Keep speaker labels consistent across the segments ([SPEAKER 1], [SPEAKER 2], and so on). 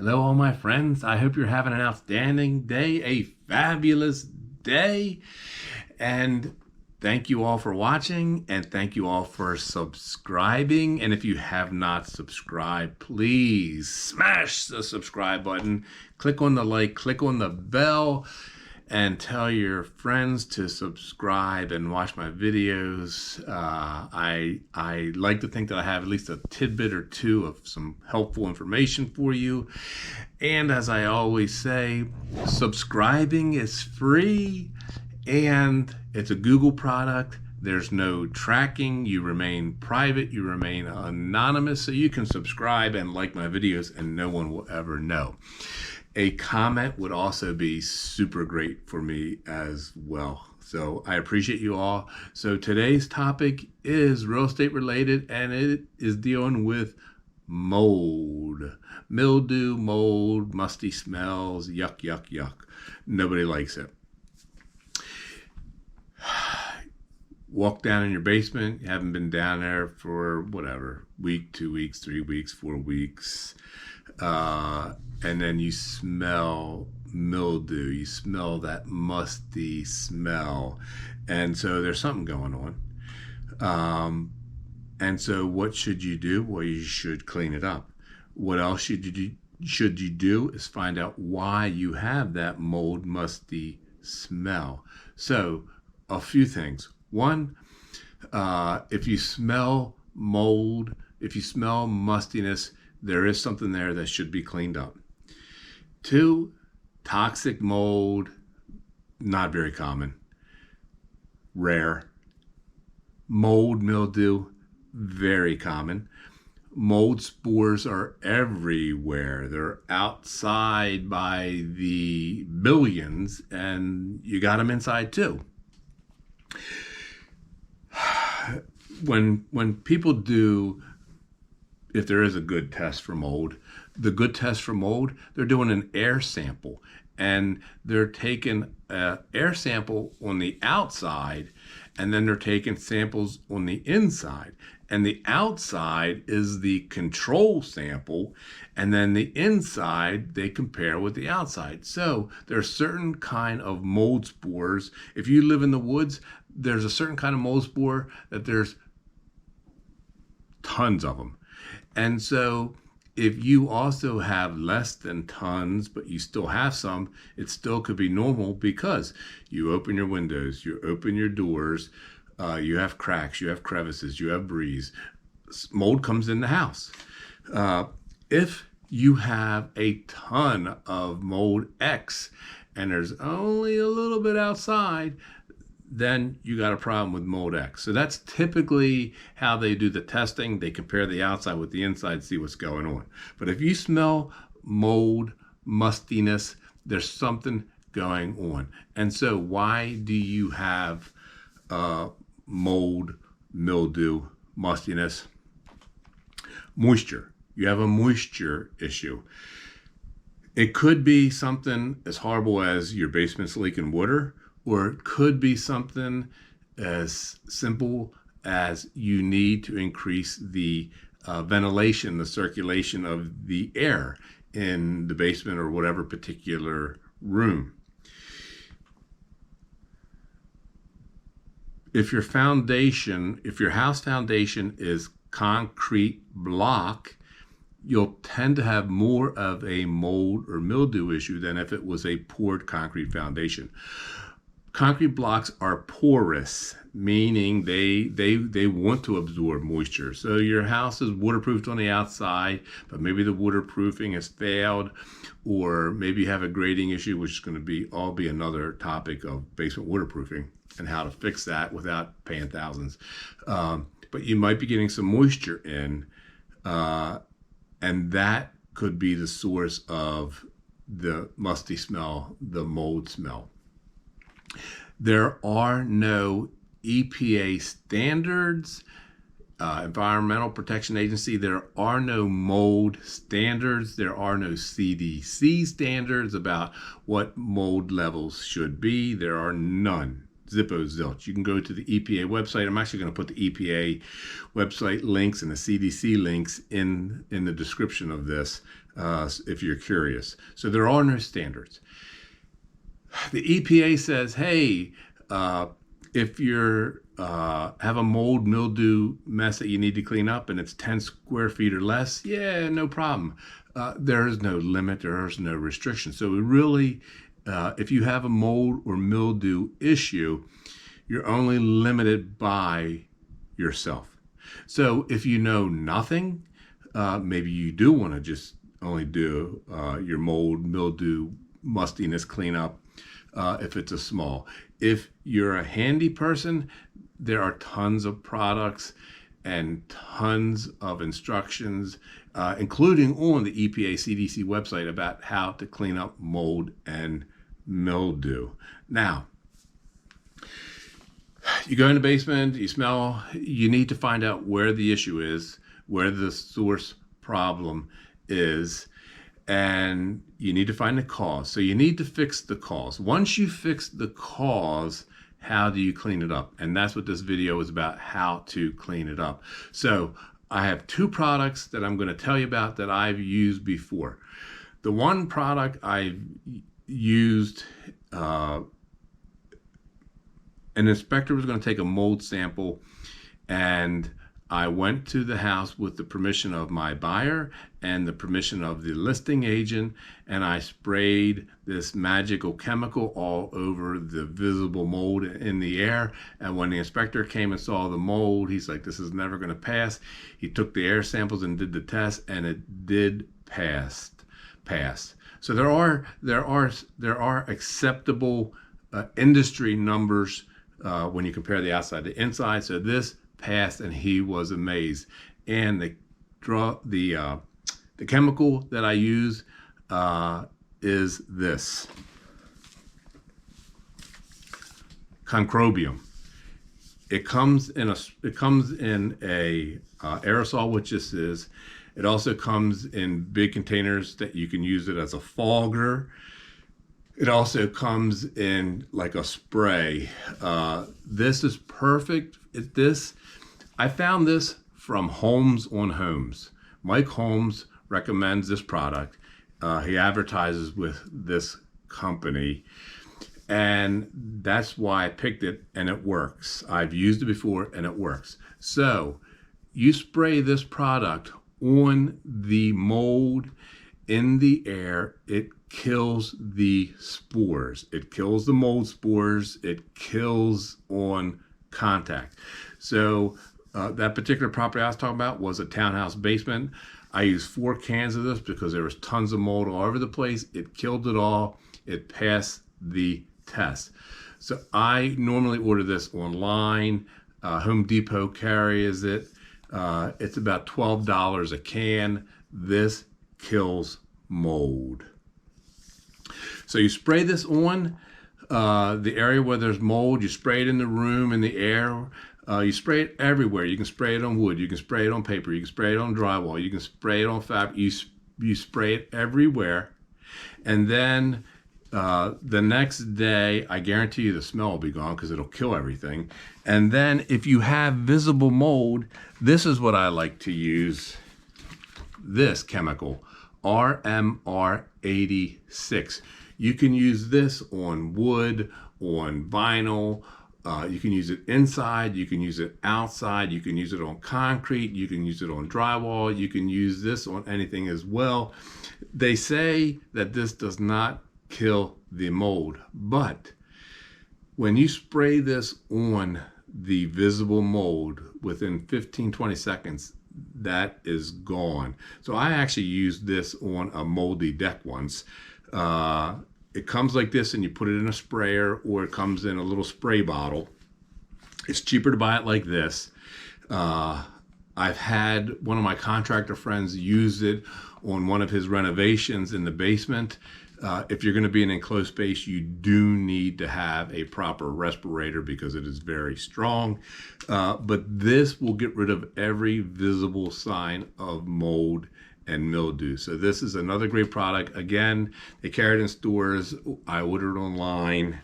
[SPEAKER 1] Hello, all my friends. I hope you're having an outstanding day, a fabulous day. And thank you all for watching, and thank you all for subscribing. And if you have not subscribed, please smash the subscribe button, click on the like, click on the bell, and tell your friends to subscribe and watch my videos. I like to think that I have at least a tidbit or two of some helpful information for you. And as I always say, subscribing is free and it's a Google product. There's no tracking. You remain private. You remain anonymous. So you can subscribe and like my videos and no one will ever know. A comment would also be super great for me as well. So I appreciate you all. So today's topic is real estate related, and it is dealing with mold. Mildew, mold, musty smells, yuck, yuck, yuck. Nobody likes it. Walk down in your basement. You haven't been down there for whatever, week, 2 weeks, 3 weeks, 4 weeks. And then you smell mildew. You smell that musty smell. And so there's something going on. And so what should you do? Well, you should clean it up. What else should you do is find out why you have that mold, musty smell. So a few things. One, if you smell mold, if you smell mustiness, there is something there that should be cleaned up. 2, toxic mold, not very common, rare. Mold, mildew, very common. Mold spores are everywhere. They're outside by the billions, and you got them inside too. When people do, if there is a good test for mold, the good test for mold, they're doing an air sample, and they're taking an air sample on the outside, and then they're taking samples on the inside. And the outside is the control sample, and then the inside they compare with the outside. So there are certain kind of mold spores. If you live in the woods, there's a certain kind of mold spore that there's tons of them. And so if you also have less than tons, but you still have some, it still could be normal because you open your windows, you open your doors, you have cracks, you have crevices, you have breeze. Mold comes in the house. If you have a ton of mold X and there's only a little bit outside, then you got a problem with mold X. So that's typically how they do the testing. They compare the outside with the inside, see what's going on. But if you smell mold, mustiness, there's something going on. And so why do you have mold, mildew, mustiness? Moisture. You have a moisture issue. It could be something as horrible as your basement's leaking water, or it could be something as simple as you need to increase the ventilation, the circulation of the air in the basement or whatever particular room. If your house foundation is concrete block, you'll tend to have more of a mold or mildew issue than if it was a poured concrete foundation. Concrete blocks are porous, meaning they want to absorb moisture. So your house is waterproofed on the outside, but maybe the waterproofing has failed, or maybe you have a grading issue, which is going to be another topic of basement waterproofing and how to fix that without paying thousands. But you might be getting some moisture in, and that could be the source of the musty smell, the mold smell. There are no EPA standards, Environmental Protection Agency. There are no mold standards. There are no CDC standards about what mold levels should be. There are none. Zippo zilch. You can go to the EPA website. I'm actually going to put the EPA website links and the CDC links in the description of this. if you're curious. So there are no standards. The EPA says, hey, if you're have a mold mildew mess that you need to clean up and it's 10 square feet or less, yeah, no problem. There is no limit, there is no restriction. So we really, if you have a mold or mildew issue, you're only limited by yourself. So if you know nothing, maybe you do want to just only do your mold, mildew, mustiness cleanup if it's a small. If you're a handy person, there are tons of products and tons of instructions, including on the EPA CDC website about how to clean up mold and mildew. Now, you go in the basement, you smell, you need to find out where the issue is, where the source problem is, and you need to find the cause. So you need to fix the cause. Once you fix the cause, how do you clean it up? And that's what this video is about, how to clean it up. So I have two products that I'm going to tell you about that I've used before. The one product I've used, an inspector was going to take a mold sample, and I went to the house with the permission of my buyer and the permission of the listing agent, and I sprayed this magical chemical all over the visible mold in the air. And when the inspector came and saw the mold, he's like, this is never going to pass. He took the air samples and did the test, and it did pass. So there are acceptable industry numbers when you compare the outside to inside. So this passed, and he was amazed. And the chemical that I use is this concrobium. It comes in a aerosol, which this is. It also comes in big containers that you can use it as a fogger. It also comes in like a spray. This is perfect. I found this from Homes on Homes. Mike Holmes recommends this product. He advertises with this company, and that's why I picked it, and it works. I've used it before, and it works. So you spray this product on the mold in the air, it kills the spores. It kills the mold spores. It kills on contact. So that particular property I was talking about was a townhouse basement. I used 4 cans of this because there was tons of mold all over the place. It killed it all. It passed the test. So I normally order this online. Home Depot carries it. It's about $12 a can. This kills mold. So you spray this on the area where there's mold. You spray it in the room, in the air. You spray it everywhere. You can spray it on wood. You can spray it on paper. You can spray it on drywall. You can spray it on fabric. You spray it everywhere. And then the next day, I guarantee you the smell will be gone because it'll kill everything. And then if you have visible mold, this is what I like to use. This chemical, RMR86. You can use this on wood, on vinyl. You can use it inside. You can use it outside. You can use it on concrete. You can use it on drywall. You can use this on anything as well. They say that this does not kill the mold, but when you spray this on the visible mold, within 15-20 seconds, that is gone. So I actually used this on a moldy deck once. It comes like this, and you put it in a sprayer, or it comes in a little spray bottle. It's cheaper to buy it like this. I've had one of my contractor friends use it on one of his renovations in the basement. If you're going to be in an enclosed space, you do need to have a proper respirator because it is very strong. But this will get rid of every visible sign of mold and mildew. So this is another great product. Again, they carry it in stores. I ordered online.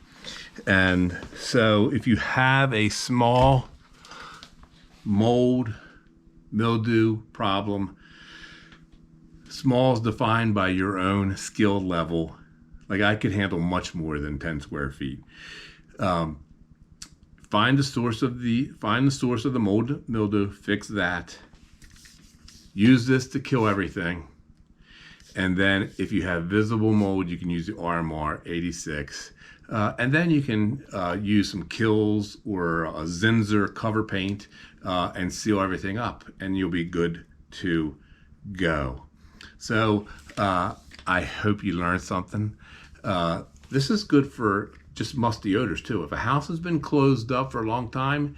[SPEAKER 1] And so if you have a small mold, mildew problem, Small is defined by your own skill level. Like I could handle much more than 10 square feet. Find the source of the mold mildew, fix that. Use this to kill everything. And then if you have visible mold, you can use the RMR 86. And then you can use some Kills or a Zinsser cover paint and seal everything up, and you'll be good to go. So I hope you learned something. This is good for just musty odors too. If a house has been closed up for a long time,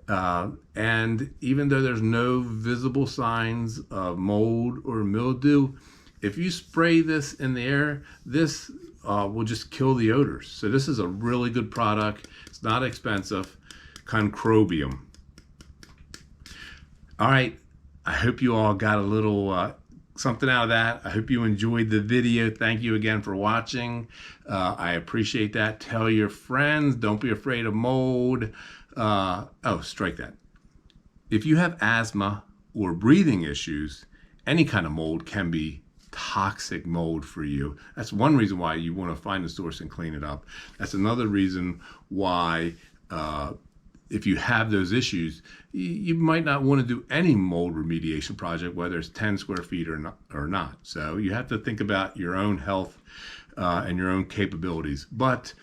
[SPEAKER 1] and even though there's no visible signs of mold or mildew, if you spray this in the air, this will just kill the odors. So this is a really good product. It's not expensive. Concrobium. All right. I hope you all got a little something out of that. I hope you enjoyed the video. Thank you again for watching. I appreciate that. Tell your friends. Don't be afraid of mold. Oh, strike that. If you have asthma or breathing issues, any kind of mold can be toxic mold for you. That's one reason why you want to find the source and clean it up. That's another reason why if you have those issues, you might not want to do any mold remediation project, whether it's 10 square feet or not. So you have to think about your own health and your own capabilities. But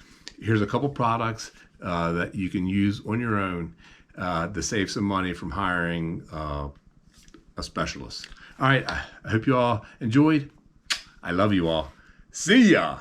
[SPEAKER 1] here's a couple products that you can use on your own to save some money from hiring a specialist. All right, I hope you all enjoyed. I love you all. See ya.